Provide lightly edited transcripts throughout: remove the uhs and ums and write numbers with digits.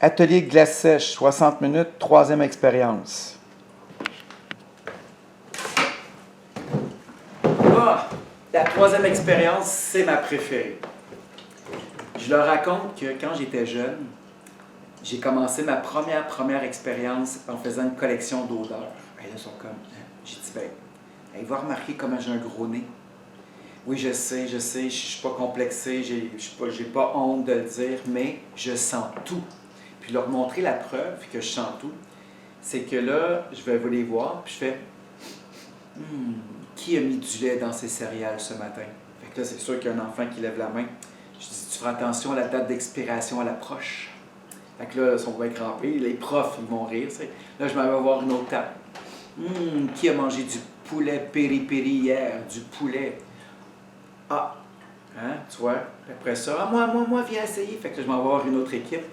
Atelier glace sèche, 60 minutes, troisième expérience. Ah, la troisième expérience, c'est ma préférée. Je leur raconte que quand j'étais jeune, j'ai commencé ma première expérience en faisant une collection d'odeurs. Et là, ils sont comme, j'ai dit, ben, il va remarquer comment j'ai un gros nez. Oui, je sais, je ne suis pas complexé, j'ai pas honte de le dire, mais je sens tout. Puis leur montrer la preuve que je sens tout, c'est que là, je vais aller voir, puis je fais, qui a mis du lait dans ses céréales ce matin? Fait que là, c'est sûr qu'il y a un enfant qui lève la main. Je dis, tu feras attention à la date d'expiration à l'approche. Fait que là, ils sont bien crampés. Les profs, ils vont rire. T'sais. Là, je m'en vais voir une autre table. Qui a mangé du poulet piri-piri hier? Du poulet. Ah, hein, tu vois? Après ça, moi, viens essayer. Fait que là, je m'en vais voir une autre équipe.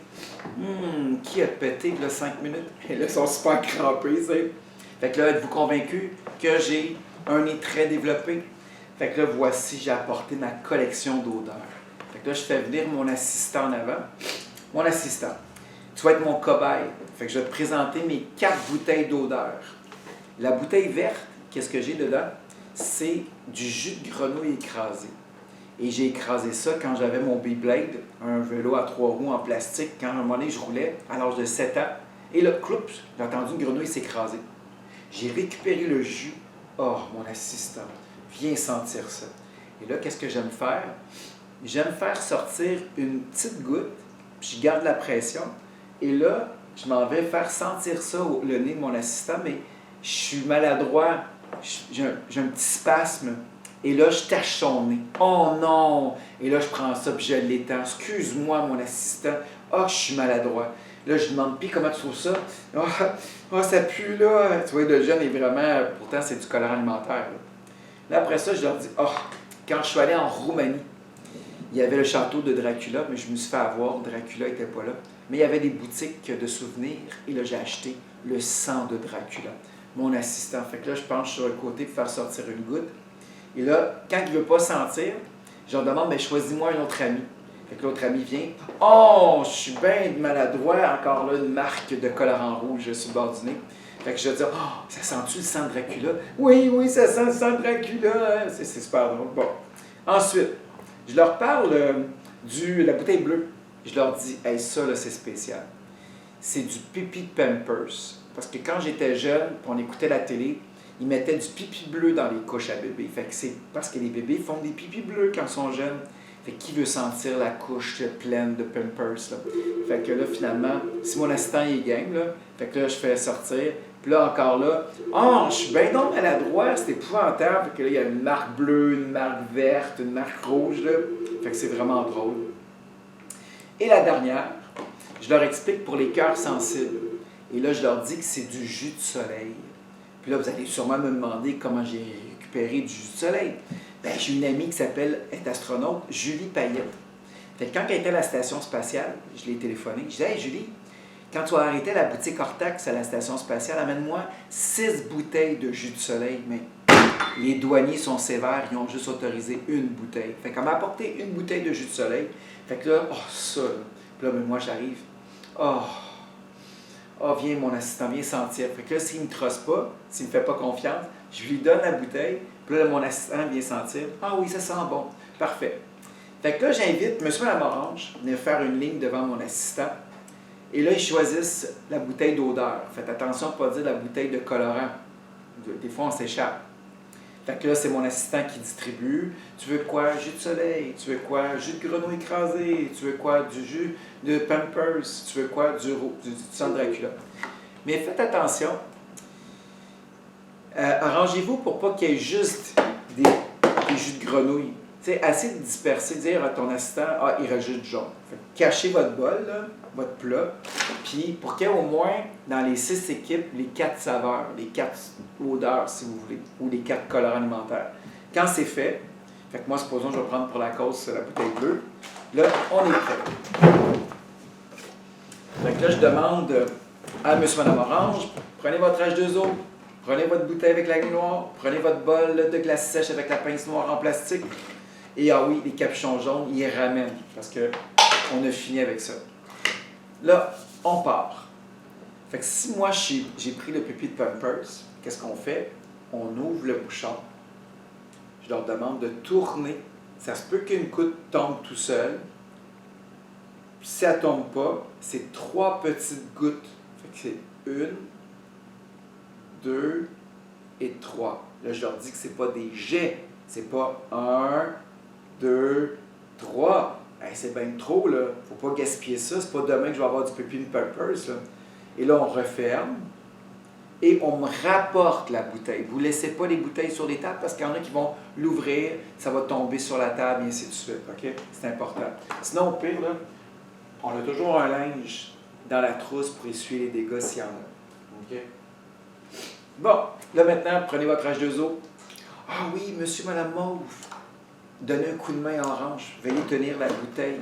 Qui a pété là, 5 minutes? Et là, ils sont super crampés, t'sais. Fait que là, êtes-vous convaincus que j'ai un nez très développé? Fait que là, voici, j'ai apporté ma collection d'odeurs. Fait que là, je fais venir mon assistant en avant. Mon assistant, tu vas être mon cobaye. Fait que je vais te présenter mes 4 bouteilles d'odeur. La bouteille verte, qu'est-ce que j'ai dedans? C'est du jus de grenouille écrasé. Et j'ai écrasé ça quand j'avais mon Beyblade, un vélo à 3 roues en plastique, quand à un moment donné, je roulais à l'âge de 7 ans. Et là, cloups, j'ai entendu une grenouille s'écraser. J'ai récupéré le jus. Oh, mon assistant, viens sentir ça. Et là, qu'est-ce que j'aime faire? J'aime faire sortir une petite goutte, puis je garde la pression. Et là, je m'en vais faire sentir ça le nez de mon assistant, mais je suis maladroit. J'ai un petit spasme. Et là, je tâche son nez. Oh non! Et là, je prends ça, puis je l'étends. Excuse-moi, mon assistant. Oh, je suis maladroit. Là, je demande, puis comment tu trouves ça? Oh, ça pue, là. Tu vois, le jeune est vraiment... Pourtant, c'est du colorant alimentaire. Là, après ça, je leur dis, quand je suis allé en Roumanie, il y avait le château de Dracula, mais je me suis fait avoir. Dracula n'était pas là. Mais il y avait des boutiques de souvenirs. Et là, j'ai acheté le sang de Dracula. Mon assistant. Fait que là, je penche sur le côté pour faire sortir une goutte. Et là, quand il ne veut pas sentir, je leur demande, choisis-moi un autre ami. Fait que l'autre ami vient. Oh, je suis bien maladroit. Encore là, une marque de colorant rouge sur le bord du nez. Fait que je vais dire, ça sent-tu le sang de Dracula? Oui, ça sent le sang de Dracula. C'est super drôle. Bon. Ensuite, je leur parle de la bouteille bleue. Je leur dis, hey, ça, là, c'est spécial. C'est du pipi de Pampers. Parce que quand j'étais jeune, on écoutait la télé, ils mettaient du pipi bleu dans les couches à bébés. Fait que c'est parce que les bébés font des pipis bleus quand ils sont jeunes. Fait que qui veut sentir la couche pleine de Pampers, là? Fait que là, finalement, si mon assistant il est game, là, fait que là, je fais sortir. Puis là, encore là, je suis bien donc maladroit, c'est épouvantable. Fait que là, il y a une marque bleue, une marque verte, une marque rouge, là. Fait que c'est vraiment drôle. Et la dernière, je leur explique pour les cœurs sensibles. Et là, je leur dis que c'est du jus de soleil. Puis là, vous allez sûrement me demander comment j'ai récupéré du jus de soleil. J'ai une amie qui est astronaute, Julie Payette. Fait que quand elle était à la station spatiale, je l'ai téléphonée. Je disais, hey Julie, quand tu vas arrêter la boutique Hortax à la station spatiale, amène-moi 6 bouteilles de jus de soleil. Mais les douaniers sont sévères, ils ont juste autorisé une bouteille. Fait qu'elle m'a apporté une bouteille de jus de soleil. Fait que là, ça, là. Puis là, moi, j'arrive. Viens, mon assistant, viens sentir. Fait que là, s'il ne me trosse pas, s'il ne me fait pas confiance, je lui donne la bouteille. Puis là, mon assistant vient sentir. Ah oui, ça sent bon. Parfait. Fait que là, j'invite M. Lamorange à venir faire une ligne devant mon assistant. Et là, ils choisissent la bouteille d'odeur. Faites attention à ne pas dire la bouteille de colorant. Des fois, on s'échappe. Fait que là, c'est mon assistant qui distribue. Tu veux quoi? Jus de soleil. Tu veux quoi? Jus de grenouille écrasé. Tu veux quoi? Du jus de Pampers. Tu veux quoi? Du sang de Dracula. Mais faites attention. Arrangez-vous pour pas qu'il y ait juste des jus de grenouille. Tu sais, assez de disperser, dire à ton assistant, il rajoute du jaune. Fait que cachez votre bol, là, votre plat, puis pour qu'il y ait au moins, dans les 6 équipes, les 4 saveurs, les 4 odeurs, si vous voulez, ou les 4 colorants alimentaires. Quand c'est fait que moi, supposons que je vais prendre pour la cause la bouteille bleue, là, on est prêt. Fait que là, je demande à M. Madame Orange, prenez votre H2O, prenez votre bouteille avec la glu noire, prenez votre bol de glace sèche avec la pince noire en plastique. Et oui, les capuchons jaunes, ils les ramènent parce qu'on a fini avec ça. Là, on part. Fait que si moi, j'ai pris le pipi de Pampers, qu'est-ce qu'on fait? On ouvre le bouchon. Je leur demande de tourner. Ça se peut qu'une goutte tombe tout seul. Puis si elle ne tombe pas, c'est 3 petites gouttes. Fait que c'est 1, 2 et 3. Là, je leur dis que ce n'est pas des jets. C'est pas 1, 2, 3. Hey, c'est bien trop, là. Faut pas gaspiller ça. C'est pas demain que je vais avoir du pipi de Pampers, là. Et là, on referme. Et on me rapporte la bouteille. Vous ne laissez pas les bouteilles sur les tables parce qu'il y en a qui vont l'ouvrir, ça va tomber sur la table et ainsi de suite. OK? C'est important. Sinon, au pire, là, on a toujours un linge dans la trousse pour essuyer les dégâts s'il y en a. OK? Bon, là maintenant, prenez votre H2O. Ah oui, monsieur, madame Mauve, donnez un coup de main orange. Veuillez tenir la bouteille.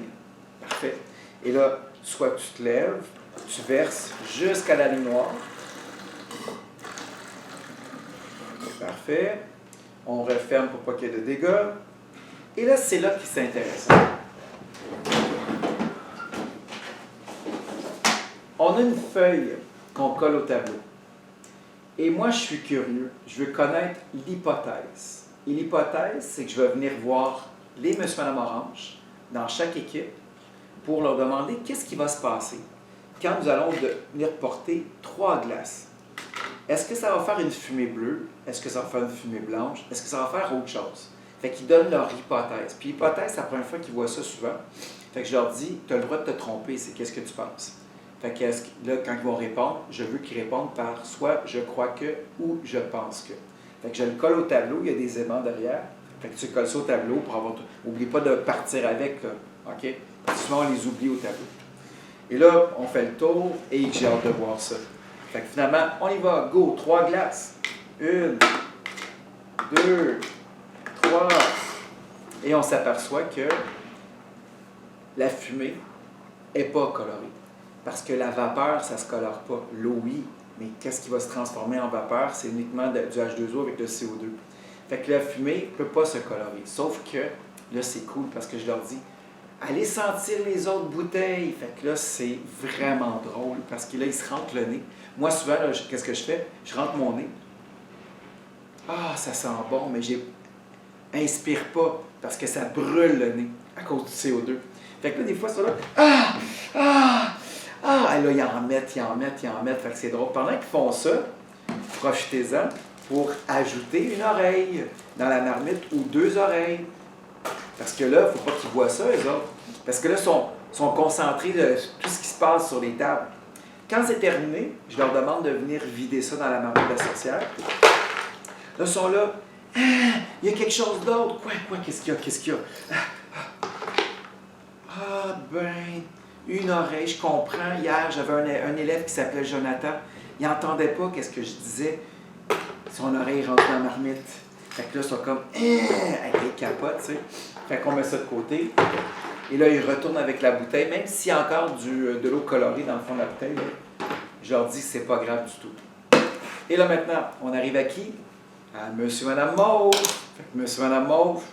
Parfait. Et là, soit tu te lèves, tu verses jusqu'à la ligne noire. Parfait. On referme pour pas qu'il y ait de dégâts. Et là, c'est là que c'est intéressant. On a une feuille qu'on colle au tableau. Et moi, je suis curieux. Je veux connaître l'hypothèse. Et l'hypothèse, c'est que je vais venir voir les Monsieur Madame Orange dans chaque équipe pour leur demander qu'est-ce qui va se passer quand nous allons venir porter 3 glaces. Est-ce que ça va faire une fumée bleue? Est-ce que ça va faire une fumée blanche? Est-ce que ça va faire autre chose? Fait qu'ils donnent leur hypothèse. Puis l'hypothèse, c'est la première fois qu'ils voient ça souvent. Fait que je leur dis, tu as le droit de te tromper, c'est qu'est-ce que tu penses? Fait que là, quand ils vont répondre, je veux qu'ils répondent par soit je crois que ou je pense que. Fait que je le colle au tableau, il y a des aimants derrière. Fait que tu colles ça au tableau pour avoir tout. N'oublie pas de partir avec, là. OK? Parce que souvent, on les oublie au tableau. Et là, on fait le tour et j'ai hâte de voir ça. Fait que finalement, on y va. Go! 3 glaces. 1, 2, 3. Et on s'aperçoit que la fumée n'est pas colorée. Parce que la vapeur, ça ne se colore pas. L'eau, oui. Mais qu'est-ce qui va se transformer en vapeur? C'est uniquement du H2O avec le CO2. Fait que la fumée ne peut pas se colorer. Sauf que, là, c'est cool parce que je leur dis, allez sentir les autres bouteilles. Fait que là, c'est vraiment drôle parce que là, ils se rentrent le nez. Moi, souvent, qu'est-ce que je fais? Je rentre mon nez. Ah, ça sent bon, mais inspire pas parce que ça brûle le nez à cause du CO2. Fait que là, des fois, ça là, et là, ils en mettent. Fait que c'est drôle. Pendant qu'ils font ça, profitez-en pour ajouter une oreille dans la marmite ou 2 oreilles. Parce que là, il ne faut pas qu'ils voient ça, eux autres. Parce que là, ils sont concentrés de tout ce qui se passe sur les tables. Quand c'est terminé, je leur demande de venir vider ça dans la marmite de la sorcière. Là, ils sont là. Ah, il y a quelque chose d'autre. Quoi? Qu'est-ce qu'il y a? Ah, ben, une oreille, je comprends. Hier, j'avais un élève qui s'appelait Jonathan. Il n'entendait pas qu'est-ce que je disais. Son oreille rentre dans la marmite. Fait que là, ils sont comme, avec des capotes, tu sais. Fait qu'on met ça de côté. Et là, ils retournent avec la bouteille. Même s'il y a encore de l'eau colorée dans le fond de la bouteille, là, je leur dis que c'est pas grave du tout. Et là, maintenant, on arrive à qui? À Monsieur, Madame Mauve. Fait que Monsieur, Madame Mauve,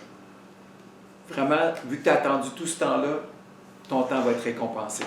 vraiment, vu que tu as attendu tout ce temps-là, ton temps va être récompensé.